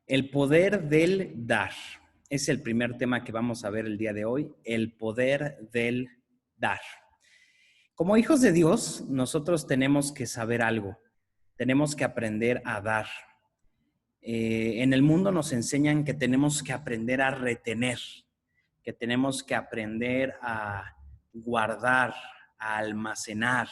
El poder del dar. Es el primer tema que vamos a ver el día de hoy, el poder del dar. Como hijos de Dios, nosotros tenemos que saber algo, tenemos que aprender a dar. En el mundo nos enseñan que tenemos que aprender a retener, que tenemos que aprender a guardar, a almacenar.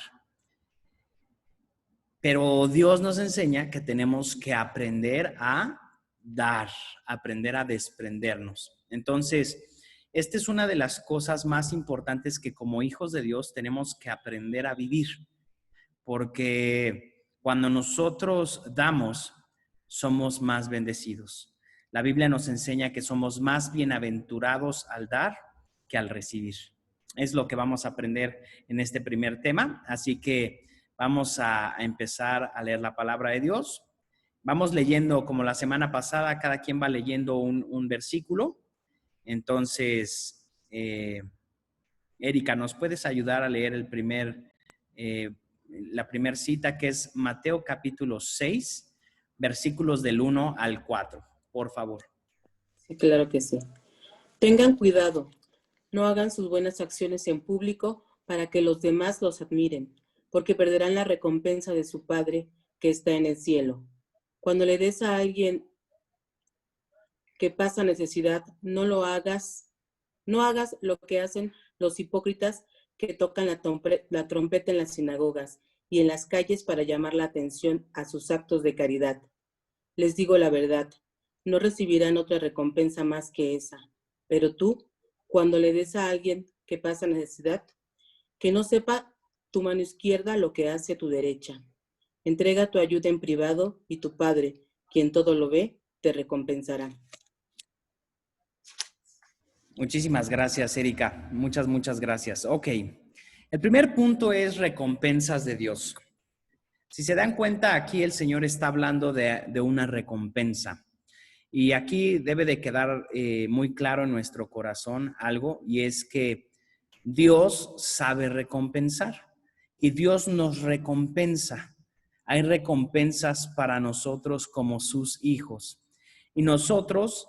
Pero Dios nos enseña que tenemos que aprender a dar, aprender a desprendernos. Entonces, esta es una de las cosas más importantes que como hijos de Dios tenemos que aprender a vivir, porque cuando nosotros damos, somos más bendecidos. La Biblia nos enseña que somos más bienaventurados al dar que al recibir. Es lo que vamos a aprender en este primer tema, así que vamos a empezar a leer la palabra de Dios. Vamos leyendo, como la semana pasada, cada quien va leyendo un versículo. Entonces, Erika, ¿nos puedes ayudar a leer la primera cita, que es Mateo capítulo 6, versículos del 1 al 4? Por favor. Sí, claro que sí. Tengan cuidado, no hagan sus buenas acciones en público para que los demás los admiren, porque perderán la recompensa de su Padre que está en el cielo. Cuando le des a alguien que pasa necesidad, no hagas lo que hacen los hipócritas que tocan la trompeta en las sinagogas y en las calles para llamar la atención a sus actos de caridad. Les digo la verdad, no recibirán otra recompensa más que esa. Pero tú, cuando le des a alguien que pasa necesidad, que no sepa tu mano izquierda lo que hace tu derecha. Entrega tu ayuda en privado y tu Padre, quien todo lo ve, te recompensará. Muchísimas gracias, Erika. Muchas gracias. Ok. El primer punto es recompensas de Dios. Si se dan cuenta, aquí el Señor está hablando de una recompensa. Y aquí debe de quedar muy claro en nuestro corazón algo, y es que Dios sabe recompensar y Dios nos recompensa. Hay recompensas para nosotros como sus hijos. Y nosotros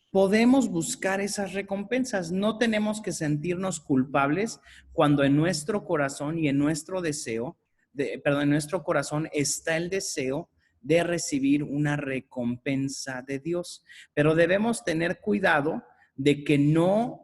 podemos buscar esas recompensas. No tenemos que sentirnos culpables cuando en nuestro corazón y en nuestro deseo, en nuestro corazón está el deseo de recibir una recompensa de Dios. Pero debemos tener cuidado de que no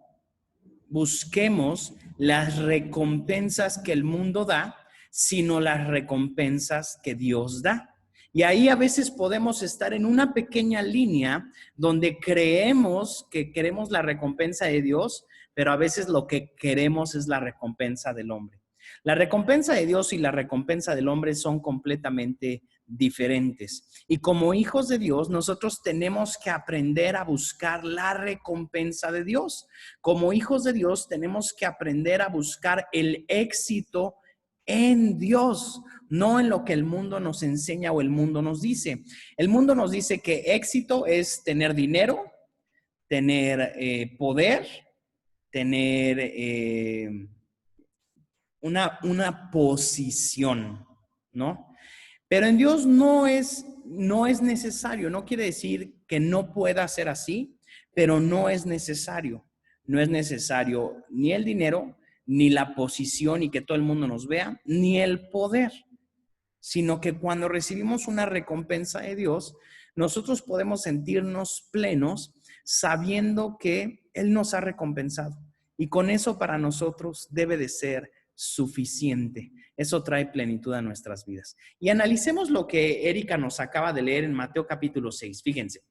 busquemos las recompensas que el mundo da, sino las recompensas que Dios da. Y ahí a veces podemos estar en una pequeña línea donde creemos que queremos la recompensa de Dios, pero a veces lo que queremos es la recompensa del hombre. La recompensa de Dios y la recompensa del hombre son completamente diferentes. Y como hijos de Dios, nosotros tenemos que aprender a buscar la recompensa de Dios. Como hijos de Dios, tenemos que aprender a buscar el éxito en Dios, no en lo que el mundo nos enseña o el mundo nos dice. El mundo nos dice que éxito es tener dinero, tener poder, tener una posición, ¿no? Pero en Dios no es necesario. No quiere decir que no pueda ser así, pero no es necesario. No es necesario ni el dinero, ni la posición y que todo el mundo nos vea, ni el poder, sino que cuando recibimos una recompensa de Dios, nosotros podemos sentirnos plenos sabiendo que Él nos ha recompensado. Y con eso para nosotros debe de ser suficiente. Eso trae plenitud a nuestras vidas. Y analicemos lo que Erika nos acaba de leer en Mateo capítulo 6. Fíjense.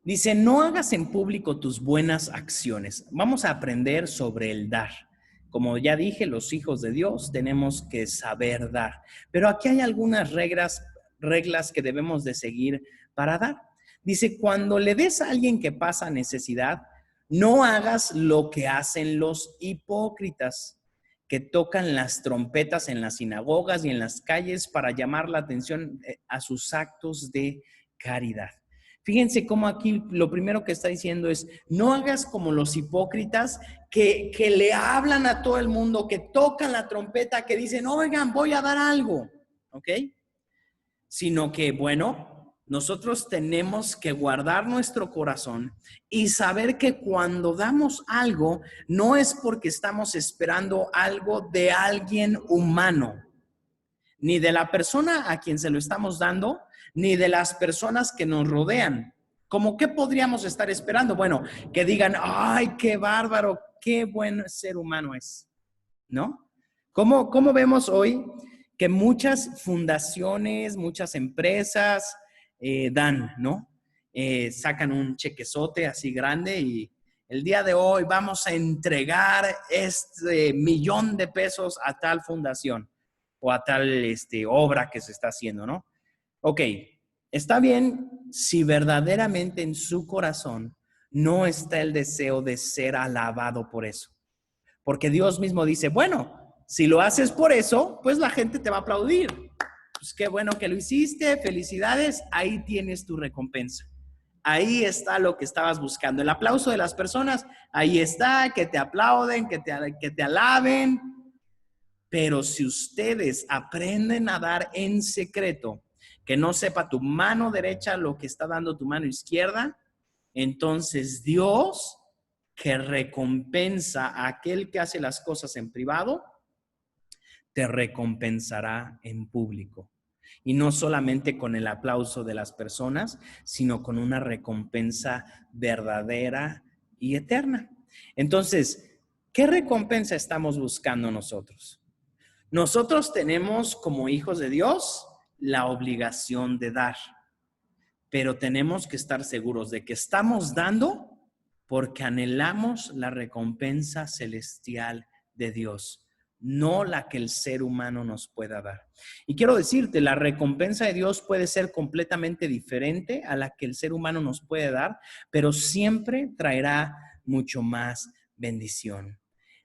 Dice, no hagas en público tus buenas acciones. Vamos a aprender sobre el dar. Como ya dije, los hijos de Dios tenemos que saber dar. Pero aquí hay algunas reglas que debemos de seguir para dar. Dice, cuando le des a alguien que pasa necesidad, no hagas lo que hacen los hipócritas, que tocan las trompetas en las sinagogas y en las calles para llamar la atención a sus actos de caridad. Fíjense cómo aquí lo primero que está diciendo es, no hagas como los hipócritas que le hablan a todo el mundo, que tocan la trompeta, que dicen, oigan, voy a dar algo, ¿ok? Sino que, bueno, Nosotros tenemos que guardar nuestro corazón y saber que cuando damos algo, no es porque estamos esperando algo de alguien humano, ni de la persona a quien se lo estamos dando, ni de las personas que nos rodean. ¿Cómo qué podríamos estar esperando? Bueno, que digan, ay, qué bárbaro, qué buen ser humano es, ¿no? ¿Cómo vemos hoy que muchas fundaciones, muchas empresas dan, ¿no? Sacan un chequezote así grande y el día de hoy vamos a entregar este $1,000,000 a tal fundación o a tal obra que se está haciendo, ¿no? Ok, está bien si verdaderamente en su corazón no está el deseo de ser alabado por eso. Porque Dios mismo dice, bueno, si lo haces por eso, pues la gente te va a aplaudir. Pues qué bueno que lo hiciste, felicidades, ahí tienes tu recompensa. Ahí está lo que estabas buscando. El aplauso de las personas, ahí está, que te aplauden, que te alaben. Pero si ustedes aprenden a dar en secreto, que no sepa tu mano derecha lo que está dando tu mano izquierda, entonces Dios, que recompensa a aquel que hace las cosas en privado, te recompensará en público. Y no solamente con el aplauso de las personas, sino con una recompensa verdadera y eterna. Entonces, ¿qué recompensa estamos buscando nosotros? Nosotros tenemos como hijos de Dios la obligación de dar, pero tenemos que estar seguros de que estamos dando porque anhelamos la recompensa celestial de Dios, no la que el ser humano nos pueda dar. Y quiero decirte, la recompensa de Dios puede ser completamente diferente a la que el ser humano nos puede dar, pero siempre traerá mucho más bendición.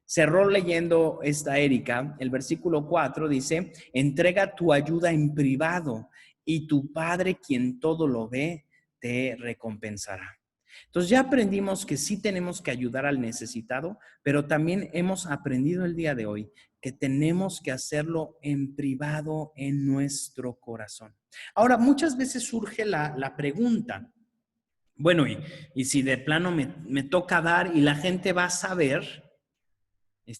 Cerró leyendo esta Erika, el versículo 4 dice, entrega tu ayuda en privado y tu Padre, quien todo lo ve, te recompensará. Entonces ya aprendimos que sí tenemos que ayudar al necesitado, pero también hemos aprendido el día de hoy que tenemos que hacerlo en privado en nuestro corazón. Ahora, muchas veces surge la pregunta, bueno, y si de plano me toca dar y la gente va a saber,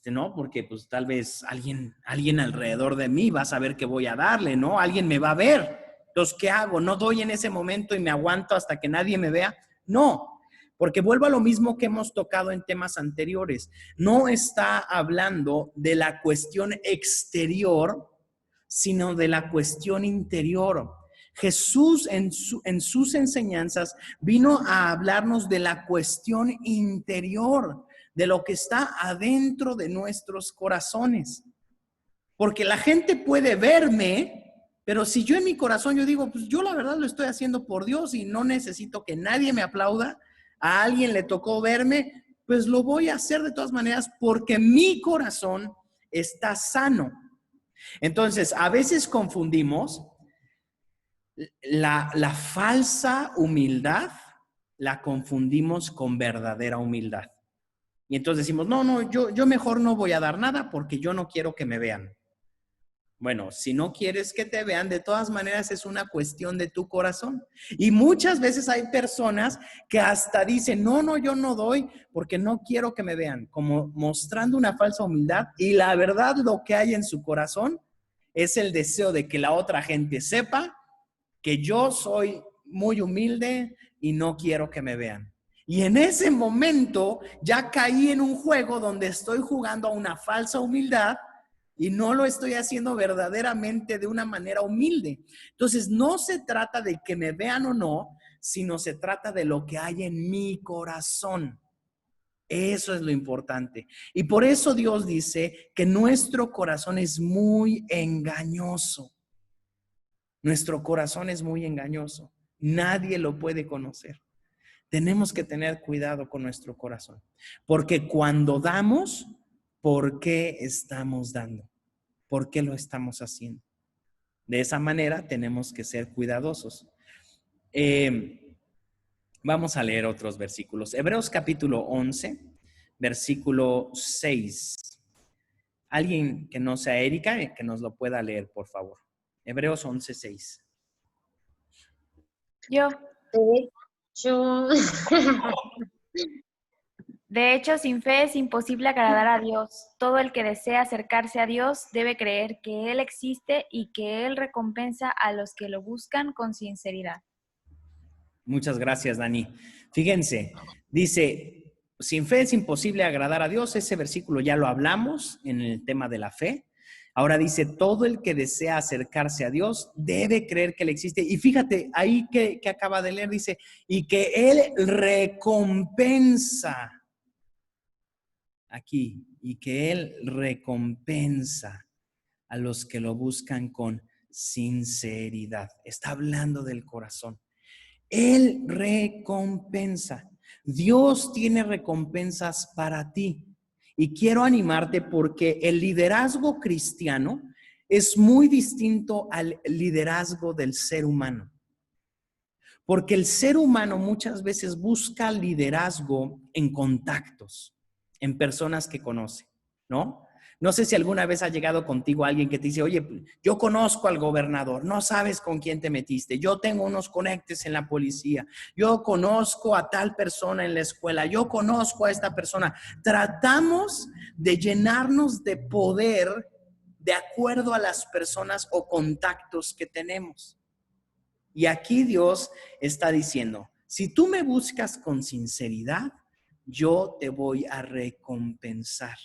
¿no? Porque pues tal vez alguien alrededor de mí va a saber que voy a darle, ¿no? Alguien me va a ver. Entonces, ¿qué hago? ¿No doy en ese momento y me aguanto hasta que nadie me vea? No, porque vuelvo a lo mismo que hemos tocado en temas anteriores. No está hablando de la cuestión exterior, sino de la cuestión interior. Jesús en sus enseñanzas vino a hablarnos de la cuestión interior, de lo que está adentro de nuestros corazones. Porque la gente puede verme, pero si yo en mi corazón yo digo, pues yo la verdad lo estoy haciendo por Dios y no necesito que nadie me aplauda, a alguien le tocó verme, pues lo voy a hacer de todas maneras porque mi corazón está sano. Entonces, a veces confundimos la falsa humildad, la confundimos con verdadera humildad. Y entonces decimos, no, yo mejor no voy a dar nada porque yo no quiero que me vean. Bueno, si no quieres que te vean, de todas maneras es una cuestión de tu corazón. Y muchas veces hay personas que hasta dicen, no, yo no doy porque no quiero que me vean, como mostrando una falsa humildad. Y la verdad lo que hay en su corazón es el deseo de que la otra gente sepa que yo soy muy humilde y no quiero que me vean. Y en ese momento ya caí en un juego donde estoy jugando a una falsa humildad y no lo estoy haciendo verdaderamente de una manera humilde. Entonces, no se trata de que me vean o no, sino se trata de lo que hay en mi corazón. Eso es lo importante. Y por eso Dios dice que nuestro corazón es muy engañoso. Nuestro corazón es muy engañoso. Nadie lo puede conocer. Tenemos que tener cuidado con nuestro corazón. Porque cuando damos, ¿por qué estamos dando? ¿Por qué lo estamos haciendo? De esa manera tenemos que ser cuidadosos. Vamos a leer otros versículos. Hebreos capítulo 11, versículo 6. Alguien que no sea Erika, que nos lo pueda leer, por favor. Hebreos 11, 6. Yo. De hecho, De hecho, sin fe es imposible agradar a Dios. Todo el que desea acercarse a Dios debe creer que Él existe y que Él recompensa a los que lo buscan con sinceridad. Muchas gracias, Dani. Fíjense, dice, sin fe es imposible agradar a Dios. Ese versículo ya lo hablamos en el tema de la fe. Ahora dice, todo el que desea acercarse a Dios debe creer que Él existe. Y fíjate, ahí que acaba de leer, dice, y que Él recompensa. Aquí, y que Él recompensa a los que lo buscan con sinceridad. Está hablando del corazón. Él recompensa. Dios tiene recompensas para ti. Y quiero animarte porque el liderazgo cristiano es muy distinto al liderazgo del ser humano. Porque el ser humano muchas veces busca liderazgo en contactos, en personas que conoce, ¿no? No sé si alguna vez ha llegado contigo alguien que te dice, oye, yo conozco al gobernador, no sabes con quién te metiste, yo tengo unos conectes en la policía, yo conozco a tal persona en la escuela, yo conozco a esta persona. Tratamos de llenarnos de poder de acuerdo a las personas o contactos que tenemos. Y aquí Dios está diciendo, si tú me buscas con sinceridad, yo te voy a recompensar.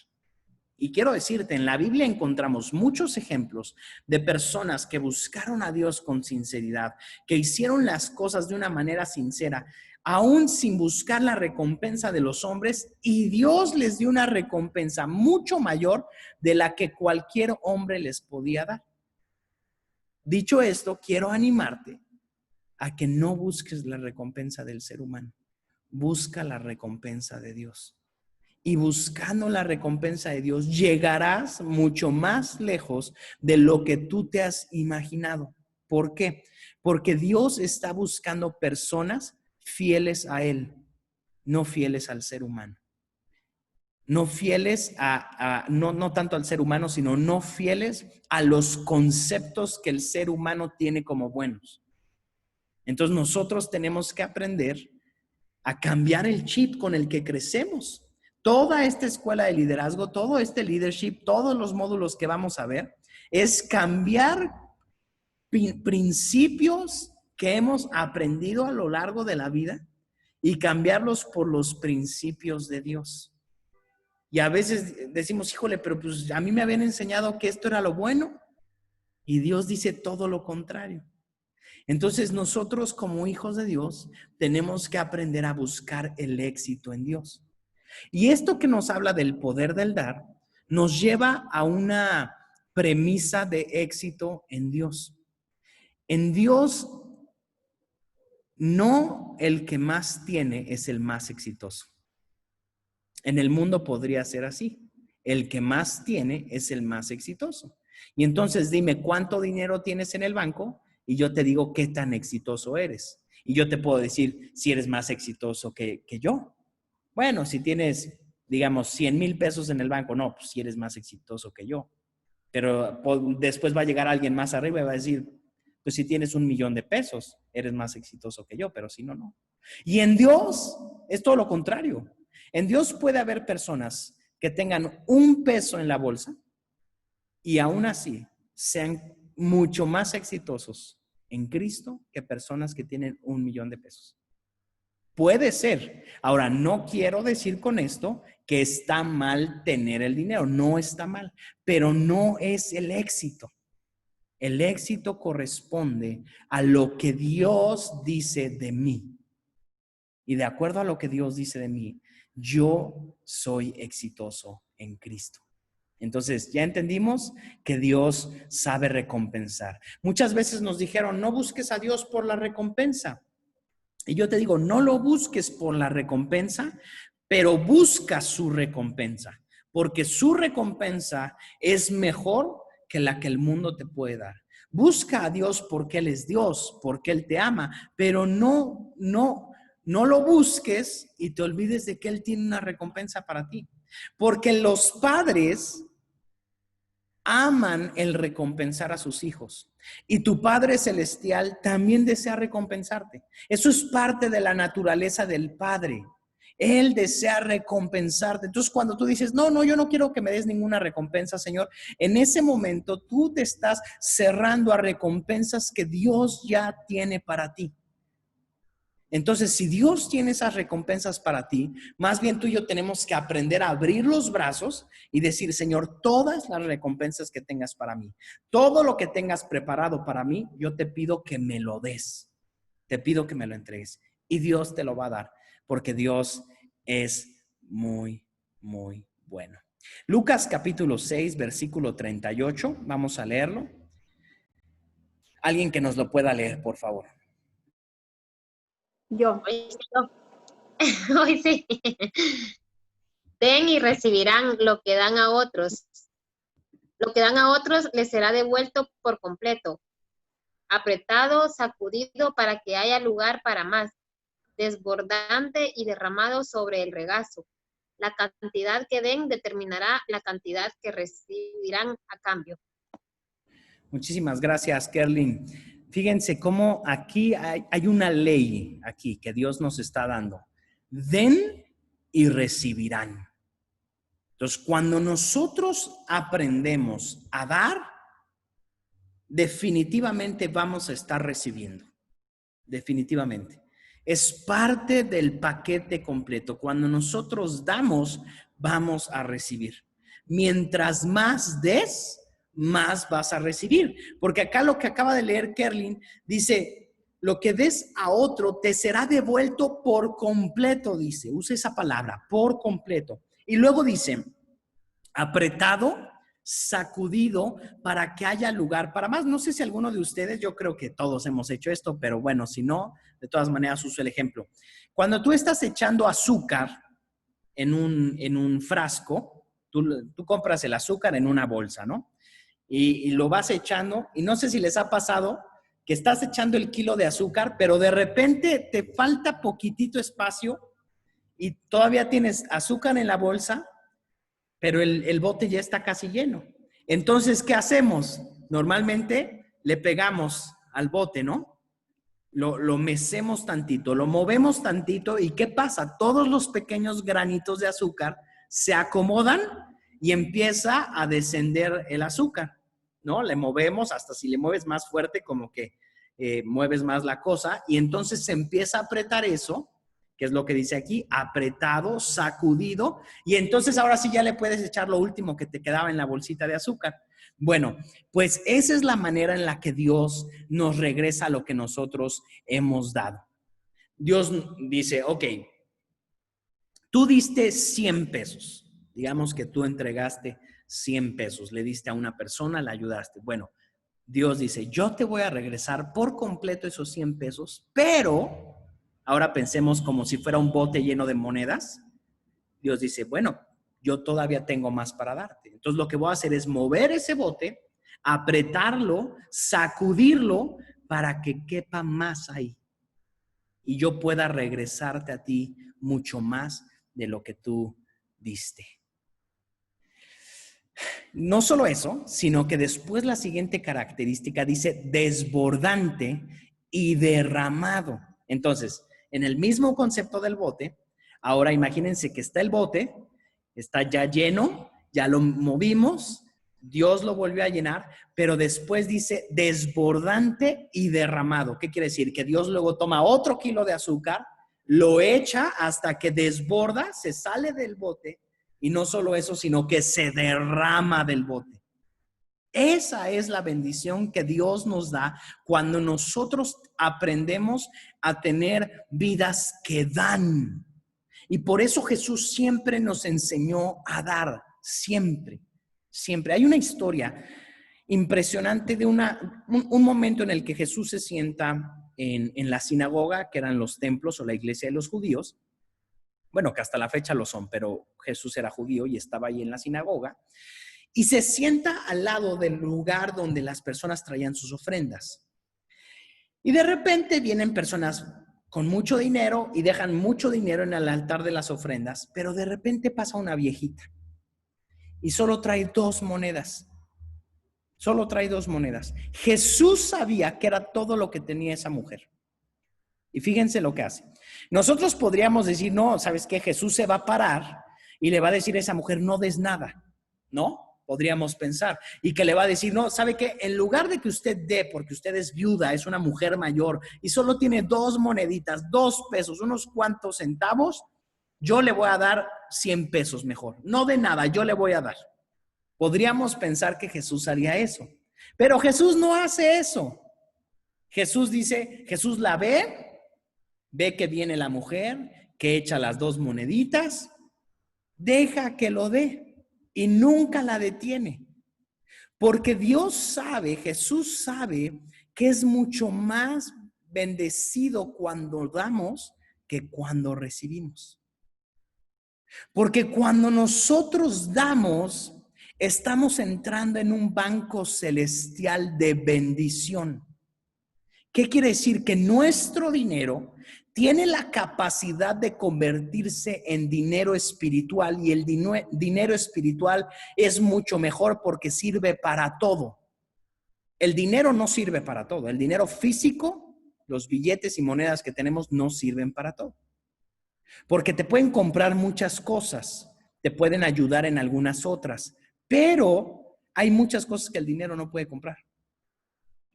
Y quiero decirte, en la Biblia encontramos muchos ejemplos de personas que buscaron a Dios con sinceridad, que hicieron las cosas de una manera sincera, aún sin buscar la recompensa de los hombres, y Dios les dio una recompensa mucho mayor de la que cualquier hombre les podía dar. Dicho esto, quiero animarte a que no busques la recompensa del ser humano. Busca la recompensa de Dios. Y buscando la recompensa de Dios, llegarás mucho más lejos de lo que tú te has imaginado. ¿Por qué? Porque Dios está buscando personas fieles a Él, no fieles al ser humano. No fieles no tanto al ser humano, sino no fieles a los conceptos que el ser humano tiene como buenos. Entonces nosotros tenemos que aprender a cambiar el chip con el que crecemos. Toda esta escuela de liderazgo, todo este leadership, todos los módulos que vamos a ver, es cambiar principios que hemos aprendido a lo largo de la vida y cambiarlos por los principios de Dios. Y a veces decimos, híjole, pero pues a mí me habían enseñado que esto era lo bueno, y Dios dice todo lo contrario. Entonces nosotros como hijos de Dios tenemos que aprender a buscar el éxito en Dios. Y esto que nos habla del poder del dar nos lleva a una premisa de éxito en Dios. En Dios, no el que más tiene es el más exitoso. En el mundo podría ser así. El que más tiene es el más exitoso. Y entonces dime cuánto dinero tienes en el banco y yo te digo qué tan exitoso eres. Y yo te puedo decir si eres más exitoso que yo. Bueno, si tienes, digamos, 100,000 pesos en el banco, no, pues si eres más exitoso que yo. Pero después va a llegar alguien más arriba y va a decir, pues si tienes 1,000,000 de pesos, eres más exitoso que yo, pero si no, no. Y en Dios es todo lo contrario. En Dios puede haber personas que tengan 1 peso en la bolsa y aún así sean mucho más exitosos en Cristo que personas que tienen 1,000,000 de pesos. Puede ser. Ahora, no quiero decir con esto que está mal tener el dinero. No está mal, pero no es el éxito. El éxito corresponde a lo que Dios dice de mí. Y de acuerdo a lo que Dios dice de mí, yo soy exitoso en Cristo. Entonces, ya entendimos que Dios sabe recompensar. Muchas veces nos dijeron, no busques a Dios por la recompensa. Y yo te digo, no lo busques por la recompensa, pero busca su recompensa, porque su recompensa es mejor que la que el mundo te puede dar. Busca a Dios porque Él es Dios, porque Él te ama, pero no lo busques y te olvides de que Él tiene una recompensa para ti. Porque los padres aman el recompensar a sus hijos. Y tu Padre Celestial también desea recompensarte. Eso es parte de la naturaleza del Padre. Él desea recompensarte. Entonces, cuando tú dices, no, yo no quiero que me des ninguna recompensa, Señor, en ese momento tú te estás cerrando a recompensas que Dios ya tiene para ti. Entonces, si Dios tiene esas recompensas para ti, más bien tú y yo tenemos que aprender a abrir los brazos y decir, Señor, todas las recompensas que tengas para mí, todo lo que tengas preparado para mí, yo te pido que me lo des. Te pido que me lo entregues. Y Dios te lo va a dar, porque Dios es muy, muy bueno. Lucas capítulo 6, versículo 38. Vamos a leerlo. Alguien que nos lo pueda leer, por favor. Yo. Hoy sí. Den y recibirán lo que dan a otros. Lo que dan a otros les será devuelto por completo. Apretado, sacudido para que haya lugar para más. Desbordante y derramado sobre el regazo. La cantidad que den determinará la cantidad que recibirán a cambio. Muchísimas gracias, Kerlin. Fíjense cómo aquí hay una ley aquí que Dios nos está dando. Den y recibirán. Entonces, cuando nosotros aprendemos a dar, definitivamente vamos a estar recibiendo. Definitivamente. Es parte del paquete completo. Cuando nosotros damos, vamos a recibir. Mientras más des, más vas a recibir. Porque acá lo que acaba de leer Kerlin dice, lo que des a otro te será devuelto por completo, dice. Usa esa palabra, por completo. Y luego dice, apretado, sacudido para que haya lugar para más. No sé si alguno de ustedes, yo creo que todos hemos hecho esto, pero bueno, si no, de todas maneras uso el ejemplo. Cuando tú estás echando azúcar en un frasco, tú compras el azúcar en una bolsa, ¿no? Y lo vas echando, y no sé si les ha pasado que estás echando el kilo de azúcar, pero de repente te falta poquitito espacio y todavía tienes azúcar en la bolsa, pero el bote ya está casi lleno. Entonces, ¿qué hacemos? Normalmente le pegamos al bote, ¿no? Lo mecemos tantito, lo movemos tantito, ¿y qué pasa? Todos los pequeños granitos de azúcar se acomodan y empieza a descender el azúcar, ¿no? Le movemos, hasta si le mueves más fuerte, como que mueves más la cosa, y entonces se empieza a apretar eso, que es lo que dice aquí, apretado, sacudido, y entonces ahora sí ya le puedes echar lo último que te quedaba en la bolsita de azúcar. Bueno, pues esa es la manera en la que Dios nos regresa lo que nosotros hemos dado. Dios dice, ok, tú diste 100 pesos. Digamos que tú entregaste 100 pesos, le diste a una persona, la ayudaste. Bueno, Dios dice, yo te voy a regresar por completo esos 100 pesos, pero ahora pensemos como si fuera un bote lleno de monedas. Dios dice, bueno, yo todavía tengo más para darte. Entonces lo que voy a hacer es mover ese bote, apretarlo, sacudirlo para que quepa más ahí. Y yo pueda regresarte a ti mucho más de lo que tú diste. No solo eso, sino que después la siguiente característica dice desbordante y derramado. Entonces, en el mismo concepto del bote, ahora imagínense que está el bote, está ya lleno, ya lo movimos, Dios lo volvió a llenar, pero después dice desbordante y derramado. ¿Qué quiere decir? Que Dios luego toma otro kilo de azúcar, lo echa hasta que desborda, se sale del bote, y no solo eso, sino que se derrama del bote. Esa es la bendición que Dios nos da cuando nosotros aprendemos a tener vidas que dan. Y por eso Jesús siempre nos enseñó a dar, siempre, siempre. Hay una historia impresionante de un momento en el que Jesús se sienta en la sinagoga, que eran los templos o la iglesia de los judíos. Bueno, que hasta la fecha lo son, pero Jesús era judío y estaba ahí en la sinagoga. Y se sienta al lado del lugar donde las personas traían sus ofrendas. Y de repente vienen personas con mucho dinero y dejan mucho dinero en el altar de las ofrendas, pero de repente pasa una viejita y solo trae 2 monedas. Solo trae 2 monedas. Jesús sabía que era todo lo que tenía esa mujer. Y fíjense lo que hace. Nosotros podríamos decir, no, ¿sabes qué? Jesús se va a parar y le va a decir a esa mujer, no des nada, ¿no? Podríamos pensar. Y que le va a decir, no, ¿sabe qué? En lugar de que usted dé, porque usted es viuda, es una mujer mayor y solo tiene 2 moneditas, 2 pesos, unos cuantos centavos, yo le voy a dar 100 pesos mejor. No de nada, yo le voy a dar. Podríamos pensar que Jesús haría eso. Pero Jesús no hace eso. Jesús dice, Jesús la ve que viene la mujer, que echa las 2 moneditas, deja que lo dé y nunca la detiene. Porque Dios sabe, Jesús sabe que es mucho más bendecido cuando damos que cuando recibimos. Porque cuando nosotros damos, estamos entrando en un banco celestial de bendición. ¿Qué quiere decir? Que nuestro dinero tiene la capacidad de convertirse en dinero espiritual y el dinero espiritual es mucho mejor porque sirve para todo. El dinero no sirve para todo. El dinero físico, los billetes y monedas que tenemos no sirven para todo. Porque te pueden comprar muchas cosas, te pueden ayudar en algunas otras, pero hay muchas cosas que el dinero no puede comprar.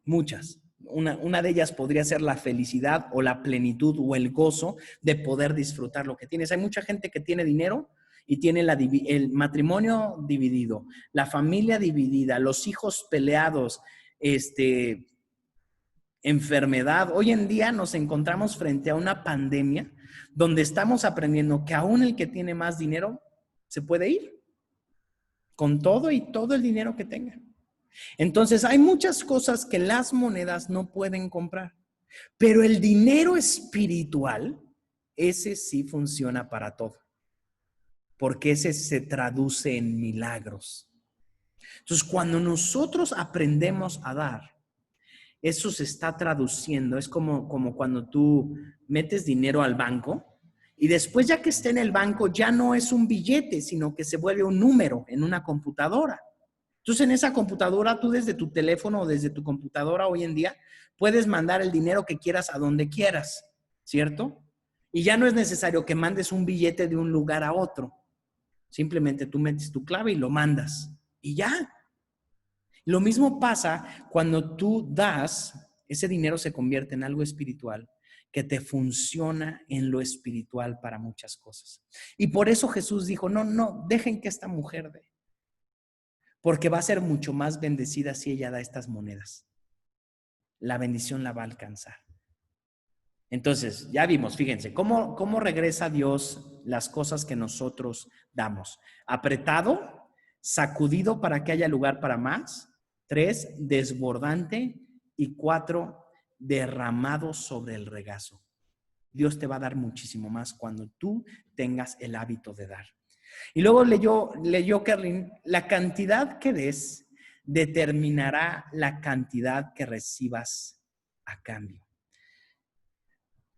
Muchas. Una de ellas podría ser la felicidad o la plenitud o el gozo de poder disfrutar lo que tienes. Hay mucha gente que tiene dinero y tiene el matrimonio dividido, la familia dividida, los hijos peleados, enfermedad. Hoy en día nos encontramos frente a una pandemia donde estamos aprendiendo que aún el que tiene más dinero se puede ir con todo y todo el dinero que tenga. Entonces hay muchas cosas que las monedas no pueden comprar, pero el dinero espiritual, ese sí funciona para todo, porque ese se traduce en milagros. Entonces cuando nosotros aprendemos a dar, eso se está traduciendo. Es como cuando tú metes dinero al banco y después, ya que esté en el banco, ya no es un billete, sino que se vuelve un número en una computadora. Entonces, en esa computadora, tú desde tu teléfono o desde tu computadora hoy en día, puedes mandar el dinero que quieras a donde quieras, ¿cierto? Y ya no es necesario que mandes un billete de un lugar a otro. Simplemente tú metes tu clave y lo mandas. Y ya. Lo mismo pasa cuando tú das, ese dinero se convierte en algo espiritual que te funciona en lo espiritual para muchas cosas. Y por eso Jesús dijo, no, dejen que esta mujer dé, porque va a ser mucho más bendecida si ella da estas monedas. La bendición la va a alcanzar. Entonces, ya vimos, fíjense, cómo regresa Dios las cosas que nosotros damos. Apretado, sacudido para que haya lugar para más. 3, desbordante. Y 4, derramado sobre el regazo. Dios te va a dar muchísimo más cuando tú tengas el hábito de dar. Y luego leyó Kerlin, la cantidad que des determinará la cantidad que recibas a cambio.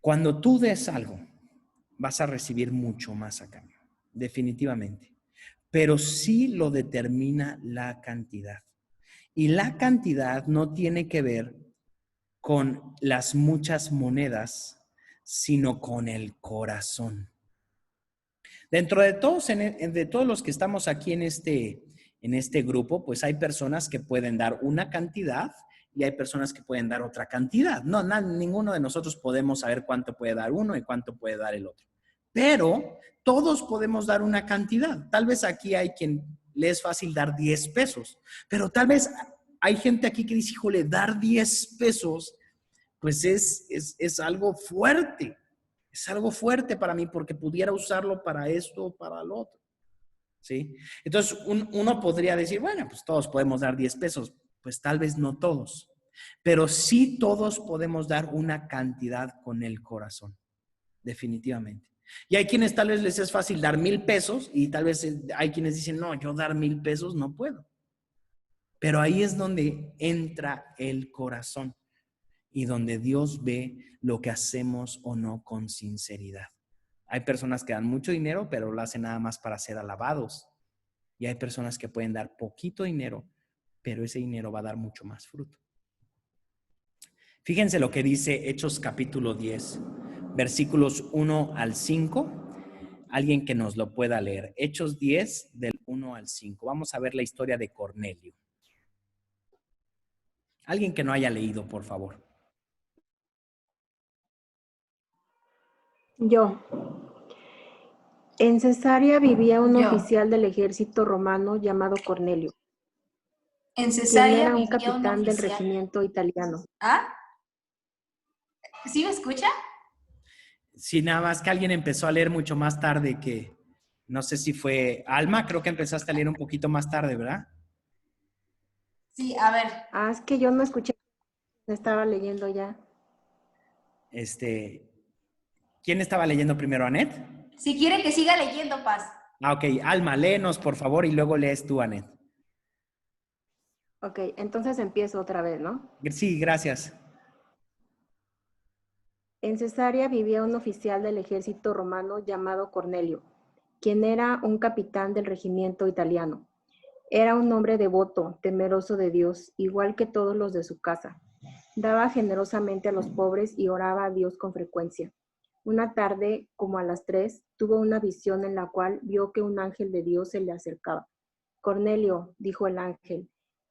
Cuando tú des algo, vas a recibir mucho más a cambio, definitivamente. Pero sí lo determina la cantidad. Y la cantidad no tiene que ver con las muchas monedas, sino con el corazón. Dentro de todos, de todos los que estamos aquí en este grupo, pues hay personas que pueden dar una cantidad y hay personas que pueden dar otra cantidad. Ninguno de nosotros podemos saber cuánto puede dar uno y cuánto puede dar el otro. Pero todos podemos dar una cantidad. Tal vez aquí hay quien le es fácil dar 10 pesos, pero tal vez hay gente aquí que dice, híjole, dar 10 pesos, pues es algo fuerte. Es algo fuerte para mí porque pudiera usarlo para esto o para lo otro. ¿Sí? Entonces, uno podría decir, bueno, pues todos podemos dar 10 pesos. Pues tal vez no todos, pero sí todos podemos dar una cantidad con el corazón, definitivamente. Y hay quienes tal vez les es fácil dar 1,000 pesos y tal vez hay quienes dicen, no, yo dar 1,000 pesos no puedo. Pero ahí es donde entra el corazón y donde Dios ve lo que hacemos o no con sinceridad. Hay personas que dan mucho dinero, pero lo hacen nada más para ser alabados. Y hay personas que pueden dar poquito dinero, pero ese dinero va a dar mucho más fruto. Fíjense lo que dice Hechos capítulo 10, versículos 1 al 5. Alguien que nos lo pueda leer. Hechos 10, del 1 al 5. Vamos a ver la historia de Cornelio. Alguien que no haya leído, por favor. Yo. En Cesarea vivía un Yo. oficial del ejército romano llamado Cornelio, En quien Cesarea era un vivía un capitán del oficial. regimiento italiano. ¿Ah? ¿Sí me escucha? Sí, nada más que alguien empezó a leer mucho más tarde que, no sé si fue Alma, creo que empezaste a leer un poquito más tarde, ¿verdad? Sí, a ver. Ah, es que yo no escuché, estaba leyendo ya. ¿Quién estaba leyendo primero, Anet? Si quiere que siga leyendo, Paz. Ah, ok. Alma, léenos, por favor, y luego lees tú, Anet. Ok, entonces empiezo otra vez, ¿no? Sí, gracias. En Cesarea vivía un oficial del ejército romano llamado Cornelio, quien era un capitán del regimiento italiano. Era un hombre devoto, temeroso de Dios, igual que todos los de su casa. Daba generosamente a los pobres y oraba a Dios con frecuencia. Una tarde, como a las 3, tuvo una visión en la cual vio que un ángel de Dios se le acercaba. Cornelio, dijo el ángel.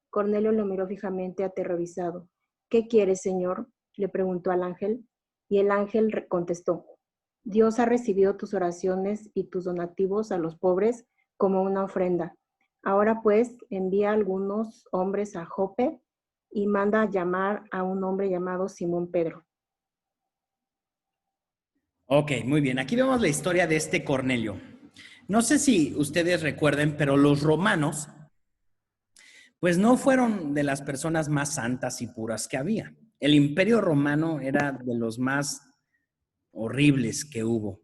Cornelio lo miró fijamente aterrorizado. ¿Qué quieres, Señor?, le preguntó al ángel. Y el ángel contestó, Dios ha recibido tus oraciones y tus donativos a los pobres como una ofrenda. Ahora pues, envía a algunos hombres a Jope y manda a llamar a un hombre llamado Simón Pedro. Ok, muy bien. Aquí vemos la historia de este Cornelio. No sé si ustedes recuerden, pero los romanos, pues no fueron de las personas más santas y puras que había. El Imperio Romano era de los más horribles que hubo.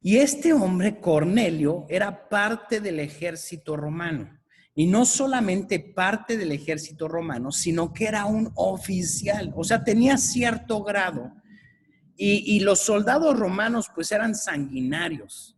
Y este hombre, Cornelio, era parte del ejército romano. Y no solamente parte del ejército romano, sino que era un oficial. O sea, tenía cierto grado. Y los soldados romanos pues eran sanguinarios,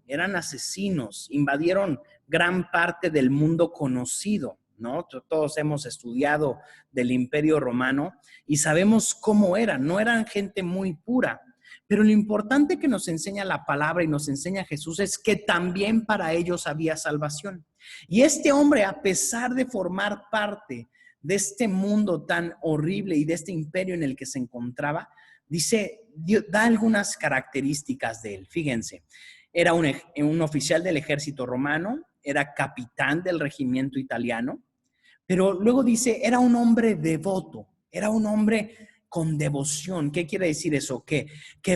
eran asesinos, invadieron gran parte del mundo conocido, ¿no? Todos hemos estudiado del Imperio Romano y sabemos cómo eran, no eran gente muy pura. Pero lo importante que nos enseña la palabra y nos enseña Jesús es que también para ellos había salvación. Y este hombre, a pesar de formar parte de este mundo tan horrible y de este imperio en el que se encontraba, dice, da algunas características de él. Fíjense, era un oficial del ejército romano, era capitán del regimiento italiano, pero luego dice, era un hombre devoto, era un hombre con devoción. ¿Qué quiere decir eso? Que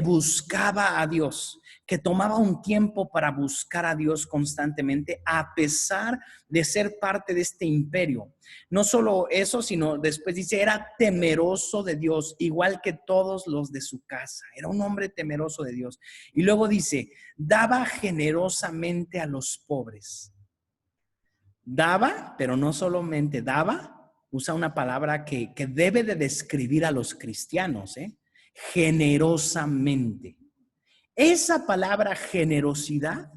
buscaba a Dios, que tomaba un tiempo para buscar a Dios constantemente, a pesar de ser parte de este imperio. No solo eso, sino después dice, era temeroso de Dios, igual que todos los de su casa. Era un hombre temeroso de Dios. Y luego dice, daba generosamente a los pobres. Daba, pero no solamente daba, usa una palabra que debe de describir a los cristianos, generosamente. Esa palabra generosidad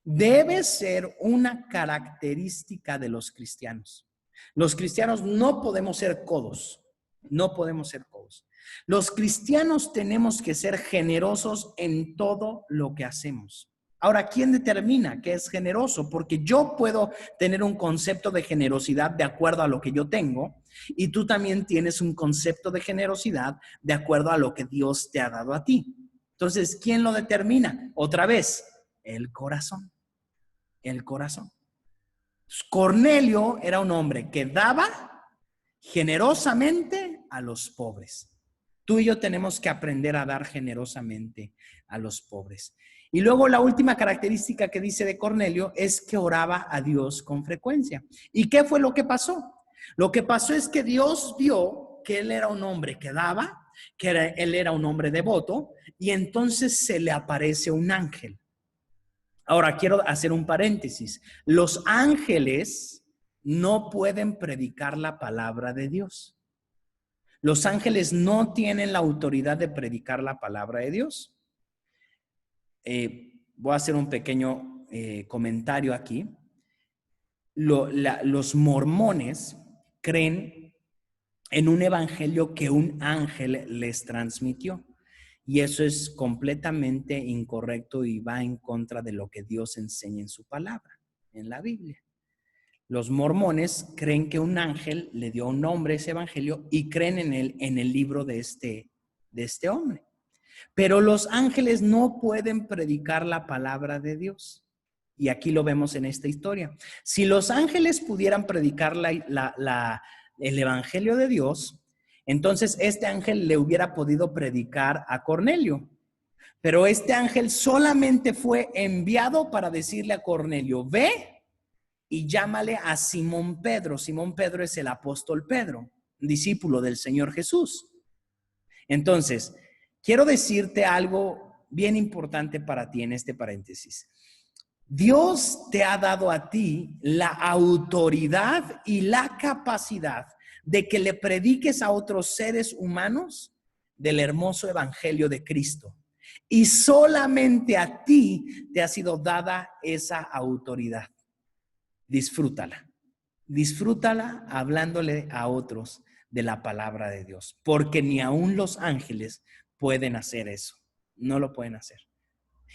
debe ser una característica de los cristianos. Los cristianos no podemos ser codos, no podemos ser codos. Los cristianos tenemos que ser generosos en todo lo que hacemos. Ahora, ¿quién determina qué es generoso? Porque yo puedo tener un concepto de generosidad de acuerdo a lo que yo tengo y tú también tienes un concepto de generosidad de acuerdo a lo que Dios te ha dado a ti. Entonces, ¿quién lo determina? Otra vez, el corazón. El corazón. Cornelio era un hombre que daba generosamente a los pobres. Tú y yo tenemos que aprender a dar generosamente a los pobres. Y luego la última característica que dice de Cornelio es que oraba a Dios con frecuencia. ¿Y qué fue lo que pasó? Lo que pasó es que Dios vio que él era un hombre que daba, él era un hombre devoto, y entonces se le aparece un ángel. Ahora quiero hacer un paréntesis. Los ángeles no pueden predicar la palabra de Dios. Los ángeles no tienen la autoridad de predicar la palabra de Dios. Voy a hacer un pequeño comentario aquí. los mormones creen en un evangelio que un ángel les transmitió. Y eso es completamente incorrecto y va en contra de lo que Dios enseña en su palabra, en la Biblia. Los mormones creen que un ángel le dio un nombre a ese evangelio y creen en el libro de este hombre. Pero los ángeles no pueden predicar la palabra de Dios. Y aquí lo vemos en esta historia. Si los ángeles pudieran predicar el evangelio de Dios, entonces este ángel le hubiera podido predicar a Cornelio. Pero este ángel solamente fue enviado para decirle a Cornelio, ve y llámale a Simón Pedro. Simón Pedro es el apóstol Pedro, discípulo del Señor Jesús. Entonces, quiero decirte algo bien importante para ti en este paréntesis. Dios te ha dado a ti la autoridad y la capacidad de que le prediques a otros seres humanos del hermoso evangelio de Cristo. Y solamente a ti te ha sido dada esa autoridad. Disfrútala. Disfrútala hablándole a otros de la palabra de Dios, porque ni aún los ángeles pueden hacer eso. No lo pueden hacer.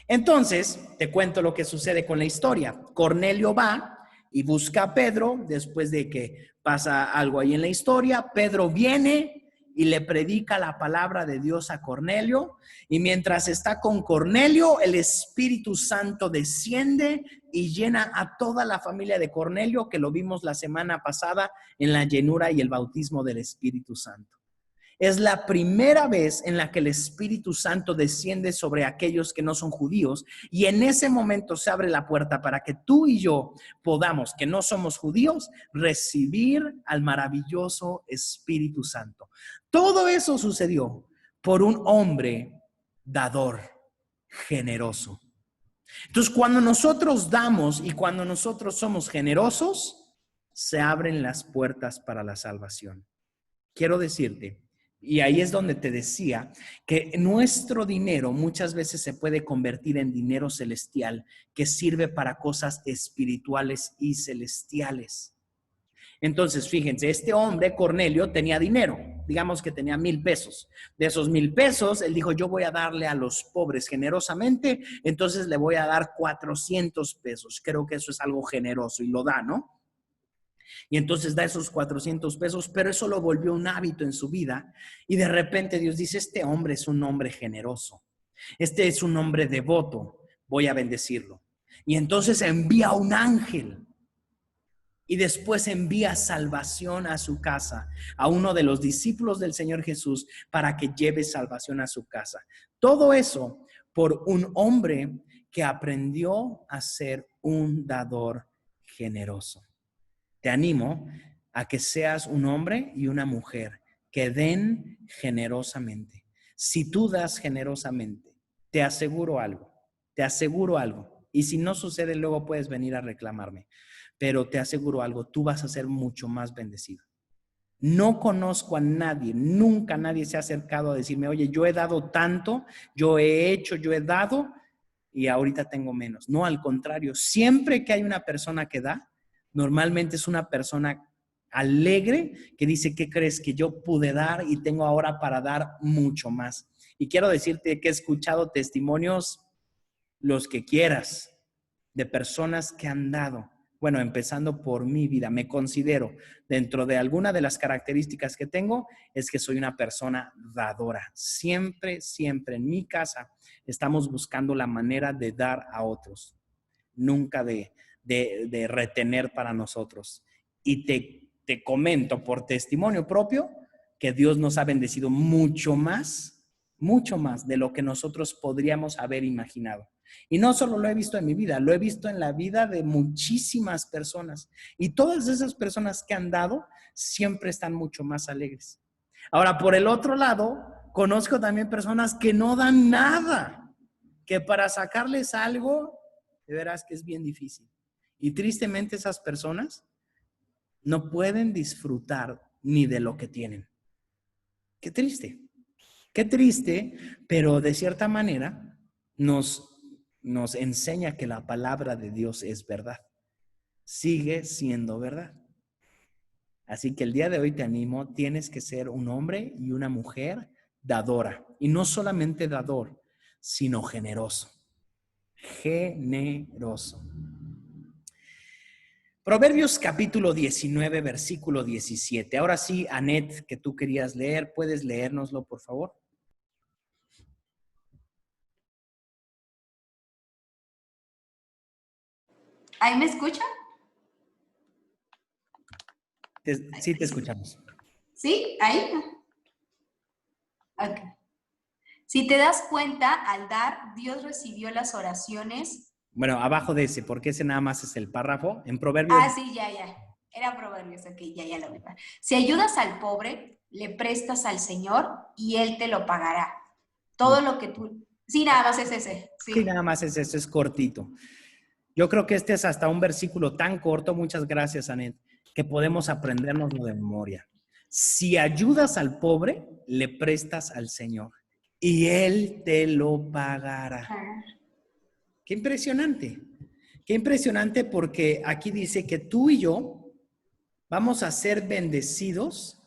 Entonces, te cuento lo que sucede con la historia. Cornelio va y busca a Pedro después de que pasa algo ahí en la historia. Pedro viene y le predica la palabra de Dios a Cornelio. Y mientras está con Cornelio, el Espíritu Santo desciende y llena a toda la familia de Cornelio, que lo vimos la semana pasada en la llenura y el bautismo del Espíritu Santo. Es la primera vez en la que el Espíritu Santo desciende sobre aquellos que no son judíos, y en ese momento se abre la puerta para que tú y yo podamos, que no somos judíos, recibir al maravilloso Espíritu Santo. Todo eso sucedió por un hombre dador, generoso. Entonces, cuando nosotros damos y cuando nosotros somos generosos, se abren las puertas para la salvación. Quiero decirte, y ahí es donde te decía que nuestro dinero muchas veces se puede convertir en dinero celestial que sirve para cosas espirituales y celestiales. Entonces, fíjense, este hombre, Cornelio, tenía dinero. Digamos que tenía 1,000 pesos. De esos 1,000 pesos, él dijo, yo voy a darle a los pobres generosamente, entonces le voy a dar 400 pesos. Creo que eso es algo generoso y lo da, ¿no? Y entonces da esos 400 pesos, pero eso lo volvió un hábito en su vida. Y de repente Dios dice, este hombre es un hombre generoso. Este es un hombre devoto. Voy a bendecirlo. Y entonces envía un ángel. Y después envía salvación a su casa, a uno de los discípulos del Señor Jesús, para que lleve salvación a su casa. Todo eso por un hombre que aprendió a ser un dador generoso. Te animo a que seas un hombre y una mujer que den generosamente. Si tú das generosamente, te aseguro algo. Y si no sucede, luego puedes venir a reclamarme. Pero te aseguro algo, tú vas a ser mucho más bendecido. No conozco a nadie, nunca nadie se ha acercado a decirme, oye, yo he dado tanto, yo he hecho, yo he dado y ahorita tengo menos. No, al contrario, siempre que hay una persona que da, normalmente es una persona alegre que dice, ¿qué crees? Que yo pude dar y tengo ahora para dar mucho más. Y quiero decirte que he escuchado testimonios, los que quieras, de personas que han dado. Bueno, empezando por mi vida, me considero, dentro de alguna de las características que tengo, es que soy una persona dadora. Siempre, siempre en mi casa estamos buscando la manera de dar a otros, nunca de retener para nosotros. Y te comento por testimonio propio que Dios nos ha bendecido mucho más de lo que nosotros podríamos haber imaginado. Y no solo lo he visto en mi vida, lo he visto en la vida de muchísimas personas. Y todas esas personas que han dado siempre están mucho más alegres. Ahora, por el otro lado, conozco también personas que no dan nada, que para sacarles algo, de veras que es bien difícil. Y tristemente esas personas no pueden disfrutar ni de lo que tienen. Qué triste, pero de cierta manera nos enseña que la palabra de Dios es verdad. sigue siendo verdad. Así que el día de hoy te animo, tienes que ser un hombre y una mujer dadora. Y no solamente dador, sino generoso. Generoso. Proverbios capítulo 19, versículo 17. Ahora sí, Anet, que tú querías leer, ¿puedes leérnoslo, por favor? ¿Ahí me escuchan? Sí, te escuchamos. ¿Sí? ¿Ahí? Ok. Si te das cuenta, al dar, Dios recibió las oraciones. Bueno, abajo de ese, porque ese nada más es el párrafo. En Proverbios. Ah, sí, ya. Era Proverbios, ok, ya lo vi. Si ayudas al pobre, le prestas al Señor y Él te lo pagará. Todo lo que tú... Sí, nada más es ese. Sí, nada más es eso, es cortito. Yo creo que este es hasta un versículo tan corto, muchas gracias, Anet, que podemos aprendérnoslo de memoria. Si ayudas al pobre, le prestas al Señor y Él te lo pagará. Qué impresionante. Qué impresionante, porque aquí dice que tú y yo vamos a ser bendecidos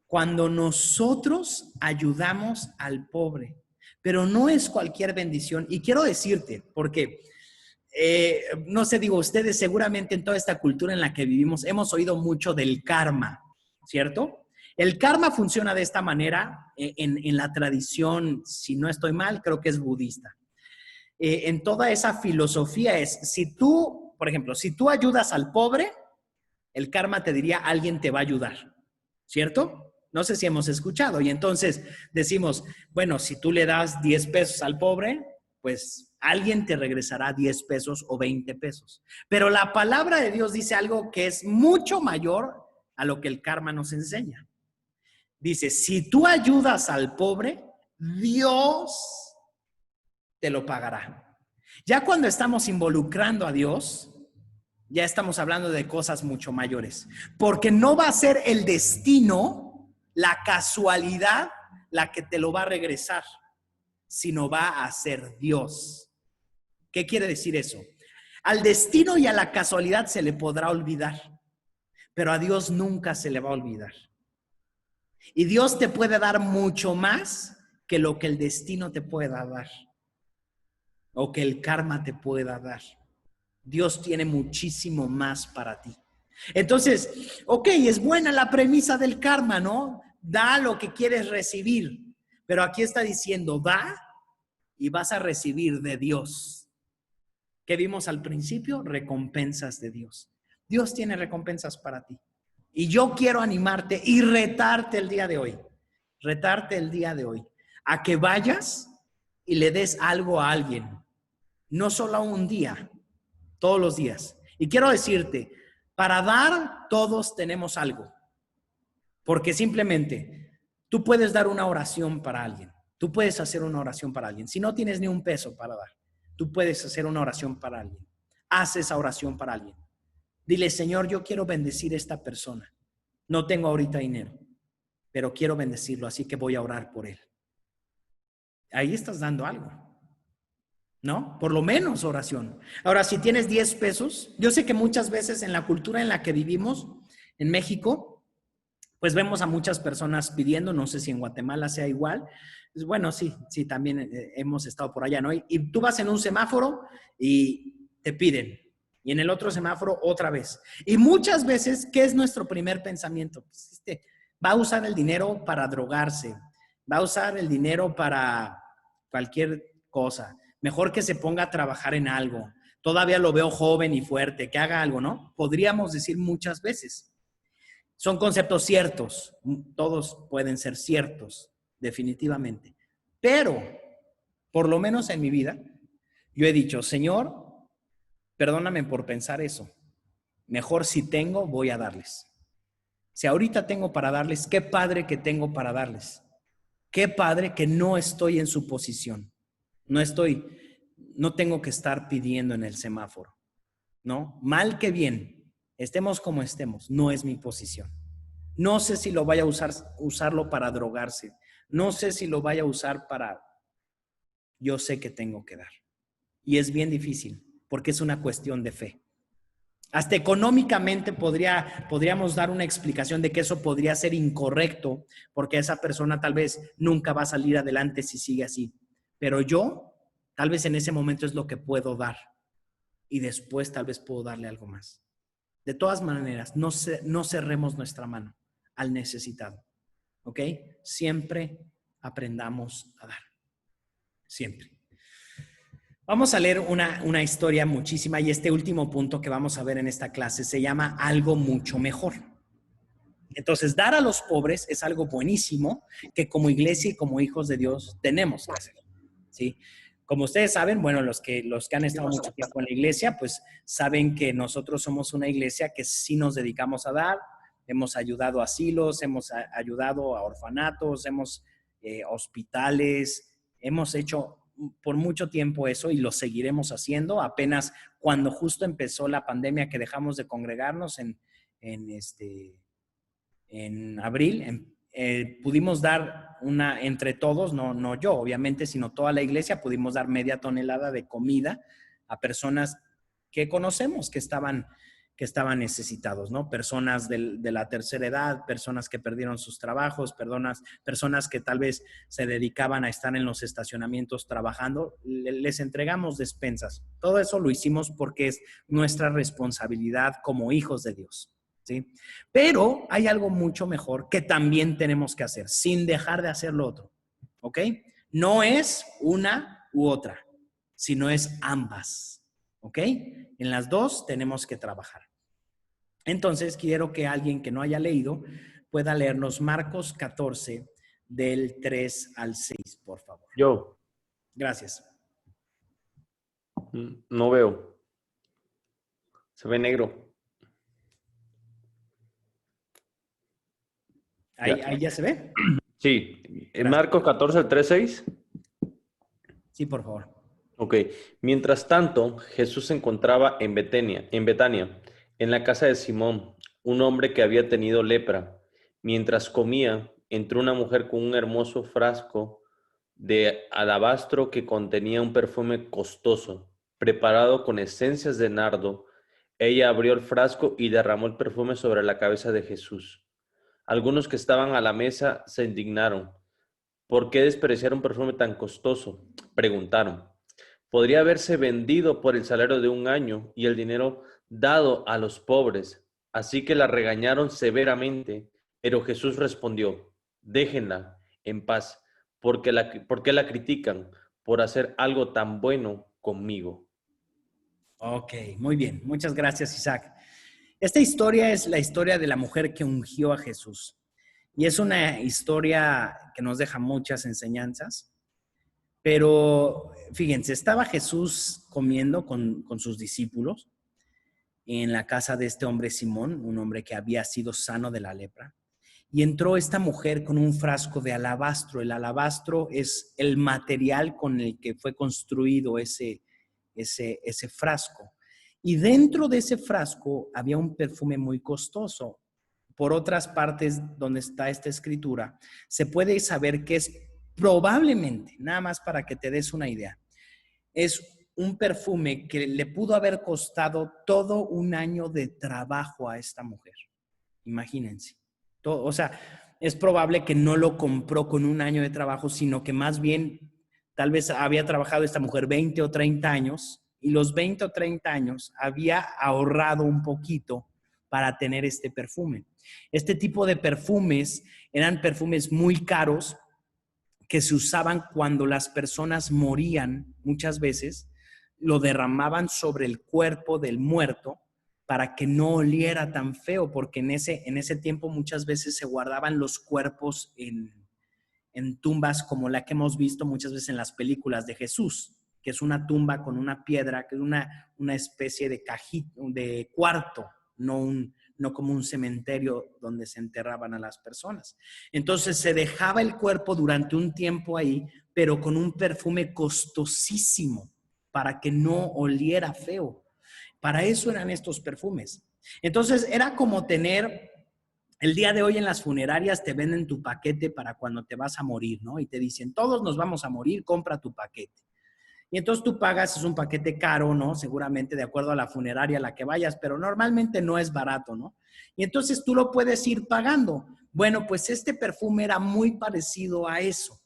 cuando nosotros ayudamos al pobre. Pero no es cualquier bendición. Y quiero decirte, porque no sé, digo, ustedes seguramente en toda esta cultura en la que vivimos hemos oído mucho del karma, ¿cierto? El karma funciona de esta manera en la tradición, si no estoy mal, creo que es budista. En toda esa filosofía es, si tú, por ejemplo, si tú ayudas al pobre, el karma te diría, alguien te va a ayudar, ¿cierto? No sé si hemos escuchado. Y entonces decimos, bueno, si tú le das 10 pesos al pobre, pues alguien te regresará 10 pesos o 20 pesos. Pero la palabra de Dios dice algo que es mucho mayor a lo que el karma nos enseña. Dice, si tú ayudas al pobre, Dios te lo pagará. Ya cuando estamos involucrando a Dios, ya estamos hablando de cosas mucho mayores. Porque no va a ser el destino, la casualidad, la que te lo va a regresar, sino va a ser Dios. ¿Qué quiere decir eso? Al destino y a la casualidad se le podrá olvidar, pero a Dios nunca se le va a olvidar. Y Dios te puede dar mucho más que lo que el destino te pueda dar o que el karma te pueda dar. Dios tiene muchísimo más para ti. Entonces, ok, es buena la premisa del karma, ¿no? Da lo que quieres recibir, pero aquí está diciendo, da y vas a recibir de Dios. ¿Qué vimos al principio? Recompensas de Dios. Dios tiene recompensas para ti. Y yo quiero animarte y retarte el día de hoy. Retarte el día de hoy a que vayas y le des algo a alguien. No solo un día, todos los días. Y quiero decirte, para dar todos tenemos algo. Porque simplemente tú puedes dar una oración para alguien. Tú puedes hacer una oración para alguien. Si no tienes ni un peso para dar, tú puedes hacer una oración para alguien. Haz esa oración para alguien. Dile, Señor, yo quiero bendecir a esta persona. No tengo ahorita dinero, pero quiero bendecirlo, así que voy a orar por él. Ahí estás dando algo, ¿no? Por lo menos oración. Ahora, si tienes 10 pesos, yo sé que muchas veces en la cultura en la que vivimos, en México, pues vemos a muchas personas pidiendo, no sé si en Guatemala sea igual. Bueno, sí, también hemos estado por allá, ¿no? Y tú vas en un semáforo y te piden. Y en el otro semáforo otra vez. Y muchas veces, ¿qué es nuestro primer pensamiento? Pues va a usar el dinero para drogarse, va a usar el dinero para cualquier cosa. Mejor que se ponga a trabajar en algo. Todavía lo veo joven y fuerte, que haga algo, ¿no? Podríamos decir muchas veces. Son conceptos ciertos, todos pueden ser ciertos, definitivamente. Pero, por lo menos en mi vida, yo he dicho, Señor, perdóname por pensar eso. Mejor si tengo, voy a darles. Si ahorita tengo para darles, qué padre que tengo para darles. Qué padre que no estoy en su posición. No tengo que estar pidiendo en el semáforo, ¿no? Mal que bien, estemos como estemos, no es mi posición. No sé si lo vaya a usarlo para drogarse. No sé si lo vaya a usar para... Yo sé que tengo que dar. Y es bien difícil, porque es una cuestión de fe. Hasta económicamente podríamos dar una explicación de que eso podría ser incorrecto, porque esa persona tal vez nunca va a salir adelante si sigue así. Pero yo, tal vez en ese momento es lo que puedo dar. Y después tal vez puedo darle algo más. De todas maneras, no cerremos nuestra mano al necesitado. ¿Ok? Siempre aprendamos a dar. Siempre. Vamos a leer una historia muchísima y este último punto que vamos a ver en esta clase se llama algo mucho mejor. Entonces, dar a los pobres es algo buenísimo que como iglesia y como hijos de Dios tenemos que hacer, ¿sí? Como ustedes saben, bueno, los que han estado mucho tiempo en la iglesia, pues saben que nosotros somos una iglesia que sí nos dedicamos a dar. Hemos ayudado a asilos, hemos ayudado a orfanatos, hospitales, hemos hecho por mucho tiempo eso y lo seguiremos haciendo. Apenas cuando justo empezó la pandemia que dejamos de congregarnos en abril, pudimos dar entre todos, no yo obviamente, sino toda la iglesia, pudimos dar 0.5 tonelada de comida a personas que conocemos que estaban necesitados, ¿no? Personas de la tercera edad, personas que perdieron sus trabajos, personas que tal vez se dedicaban a estar en los estacionamientos trabajando, les entregamos despensas. Todo eso lo hicimos porque es nuestra responsabilidad como hijos de Dios, ¿sí? Pero hay algo mucho mejor que también tenemos que hacer, sin dejar de hacer lo otro, ¿ok? No es una u otra, sino es ambas, ¿ok? En las dos tenemos que trabajar. Entonces, quiero que alguien que no haya leído pueda leernos Marcos 14, del 3 al 6, por favor. Yo. Gracias. No veo. Se ve negro. ¿Ahí ya se ve? Sí. En Marcos 14, el 3, 6. Sí, por favor. Ok. Mientras tanto, Jesús se encontraba en Betania, en la casa de Simón, un hombre que había tenido lepra. Mientras comía, entró una mujer con un hermoso frasco de alabastro que contenía un perfume costoso, preparado con esencias de nardo. Ella abrió el frasco y derramó el perfume sobre la cabeza de Jesús. Algunos que estaban a la mesa se indignaron. ¿Por qué despreciar un perfume tan costoso?, preguntaron. Podría haberse vendido por el salario de un año y el dinero dado a los pobres. Así que la regañaron severamente, pero Jesús respondió: déjenla en paz, ¿por qué la critican por hacer algo tan bueno conmigo? Ok, muy bien. Muchas gracias, Isaac. Esta historia es la historia de la mujer que ungió a Jesús. Y es una historia que nos deja muchas enseñanzas. Pero fíjense, estaba Jesús comiendo con sus discípulos en la casa de este hombre Simón, un hombre que había sido sano de la lepra. Y entró esta mujer con un frasco de alabastro. El alabastro es el material con el que fue construido ese frasco. Y dentro de ese frasco había un perfume muy costoso. Por otras partes donde está esta escritura, se puede saber que es probablemente, nada más para que te des una idea, es un perfume que le pudo haber costado todo un año de trabajo a esta mujer. Imagínense. O sea, es probable que no lo compró con un año de trabajo, sino que más bien tal vez había trabajado esta mujer 20 o 30 años y los 20 o 30 años había ahorrado un poquito para tener este perfume. Este tipo de perfumes eran perfumes muy caros que se usaban cuando las personas morían. Muchas veces lo derramaban sobre el cuerpo del muerto para que no oliera tan feo, porque en ese tiempo muchas veces se guardaban los cuerpos en tumbas como la que hemos visto muchas veces en las películas de Jesús, que es una tumba con una piedra, que es una especie de cajito, de cuarto, no como un cementerio donde se enterraban a las personas. Entonces se dejaba el cuerpo durante un tiempo ahí, pero con un perfume costosísimo para que no oliera feo. Para eso eran estos perfumes. Entonces era como tener, el día de hoy en las funerarias te venden tu paquete para cuando te vas a morir, ¿no? Y te dicen, todos nos vamos a morir, compra tu paquete. Y entonces tú pagas, es un paquete caro, ¿no? Seguramente de acuerdo a la funeraria a la que vayas, pero normalmente no es barato, ¿no? Y entonces tú lo puedes ir pagando. Bueno, pues este perfume era muy parecido a eso.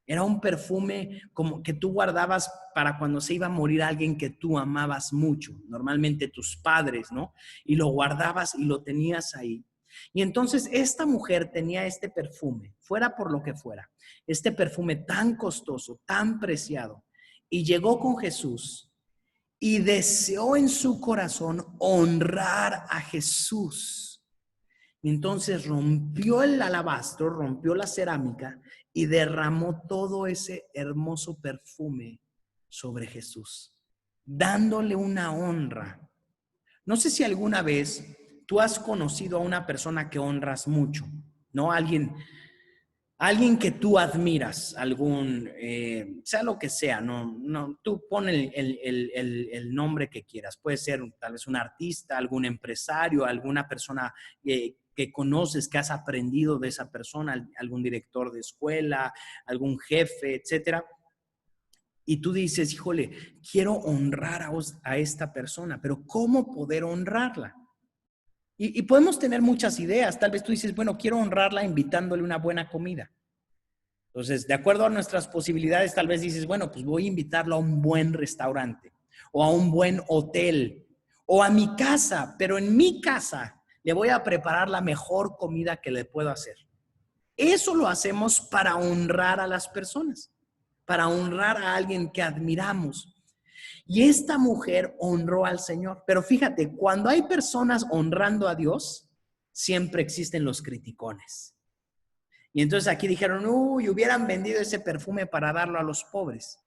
Era un perfume como que tú guardabas para cuando se iba a morir alguien que tú amabas mucho, normalmente tus padres, ¿no? Y lo guardabas y lo tenías ahí. Y entonces esta mujer tenía este perfume, fuera por lo que fuera, este perfume tan costoso, tan preciado, y llegó con Jesús y deseó en su corazón honrar a Jesús. Entonces rompió el alabastro, rompió la cerámica y derramó todo ese hermoso perfume sobre Jesús, dándole una honra. No sé si alguna vez tú has conocido a una persona que honras mucho, ¿no? Alguien que tú admiras, sea lo que sea, no, tú pon el nombre que quieras. Puede ser tal vez un artista, algún empresario, alguna persona que conoces, que has aprendido de esa persona, algún director de escuela, algún jefe, etcétera. Y tú dices, híjole, quiero honrar a esta persona, pero ¿cómo poder honrarla? Y podemos tener muchas ideas. Tal vez tú dices, bueno, quiero honrarla invitándole una buena comida. Entonces, de acuerdo a nuestras posibilidades, tal vez dices, bueno, pues voy a invitarlo a un buen restaurante o a un buen hotel o a mi casa, pero en mi casa le voy a preparar la mejor comida que le puedo hacer. Eso lo hacemos para honrar a las personas, para honrar a alguien que admiramos. Y esta mujer honró al Señor. Pero fíjate, cuando hay personas honrando a Dios, siempre existen los criticones. Y entonces aquí dijeron, uy, hubieran vendido ese perfume para darlo a los pobres.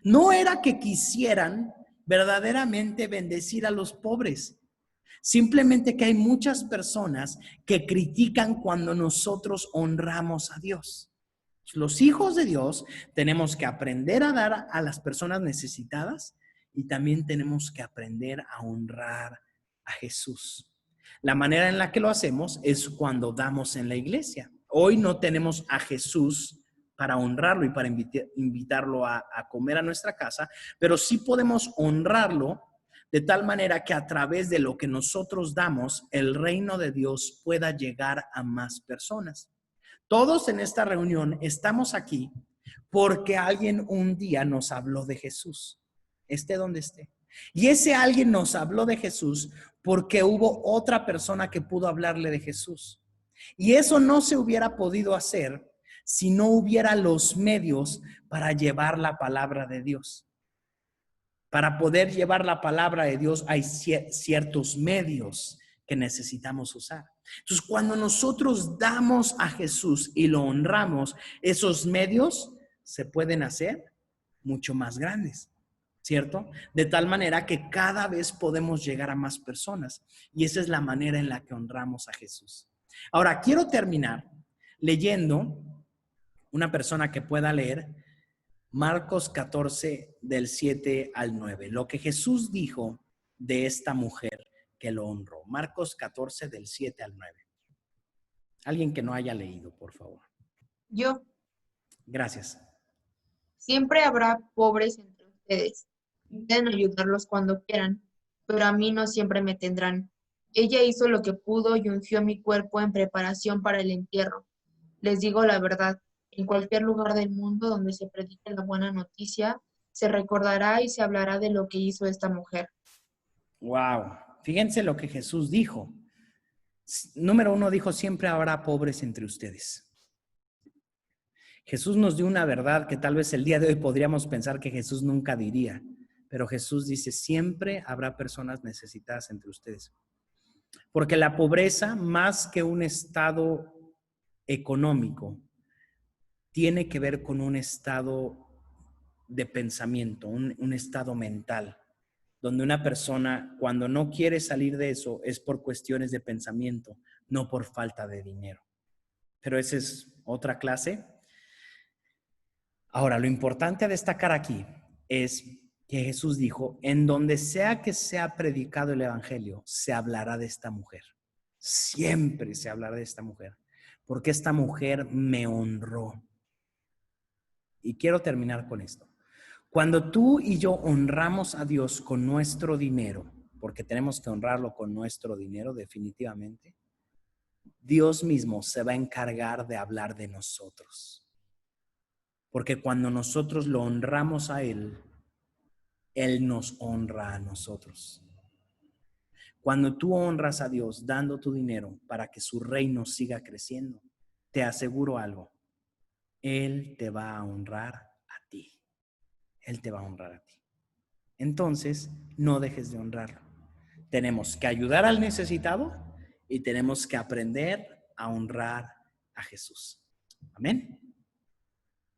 No era que quisieran verdaderamente bendecir a los pobres. Simplemente que hay muchas personas que critican cuando nosotros honramos a Dios. Los hijos de Dios tenemos que aprender a dar a las personas necesitadas y también tenemos que aprender a honrar a Jesús. La manera en la que lo hacemos es cuando damos en la iglesia. Hoy no tenemos a Jesús para honrarlo y para invitarlo a comer a nuestra casa, pero sí podemos honrarlo de tal manera que a través de lo que nosotros damos, el reino de Dios pueda llegar a más personas. Todos en esta reunión estamos aquí porque alguien un día nos habló de Jesús, esté donde esté. Y ese alguien nos habló de Jesús porque hubo otra persona que pudo hablarle de Jesús. Y eso no se hubiera podido hacer si no hubiera los medios para llevar la palabra de Dios. Para poder llevar la palabra de Dios hay ciertos medios que necesitamos usar. Entonces, cuando nosotros damos a Jesús y lo honramos, esos medios se pueden hacer mucho más grandes, ¿cierto? De tal manera que cada vez podemos llegar a más personas. Y esa es la manera en la que honramos a Jesús. Ahora, quiero terminar leyendo una persona que pueda leer Marcos 14, del 7 al 9. Lo que Jesús dijo de esta mujer que lo honró. Marcos 14, del 7 al 9. Alguien que no haya leído, por favor. Yo. Gracias. Siempre habrá pobres entre ustedes. Pueden ayudarlos cuando quieran, pero a mí no siempre me tendrán. Ella hizo lo que pudo y ungió mi cuerpo en preparación para el entierro. Les digo la verdad. En cualquier lugar del mundo donde se predique la buena noticia, se recordará y se hablará de lo que hizo esta mujer. Wow. Fíjense lo que Jesús dijo. Número 1 dijo, siempre habrá pobres entre ustedes. Jesús nos dio una verdad que tal vez el día de hoy podríamos pensar que Jesús nunca diría, pero Jesús dice, siempre habrá personas necesitadas entre ustedes. Porque la pobreza, más que un estado económico, tiene que ver con un estado de pensamiento, un estado mental, donde una persona cuando no quiere salir de eso es por cuestiones de pensamiento, no por falta de dinero. Pero esa es otra clase. Ahora, lo importante a destacar aquí es que Jesús dijo, en donde sea que sea predicado el evangelio, se hablará de esta mujer. Siempre se hablará de esta mujer, porque esta mujer me honró. Y quiero terminar con esto. Cuando tú y yo honramos a Dios con nuestro dinero, porque tenemos que honrarlo con nuestro dinero definitivamente, Dios mismo se va a encargar de hablar de nosotros. Porque cuando nosotros lo honramos a Él, Él nos honra a nosotros. Cuando tú honras a Dios dando tu dinero para que su reino siga creciendo, te aseguro algo, Él te va a honrar a ti. Él te va a honrar a ti. Entonces, no dejes de honrarlo. Tenemos que ayudar al necesitado y tenemos que aprender a honrar a Jesús. Amén.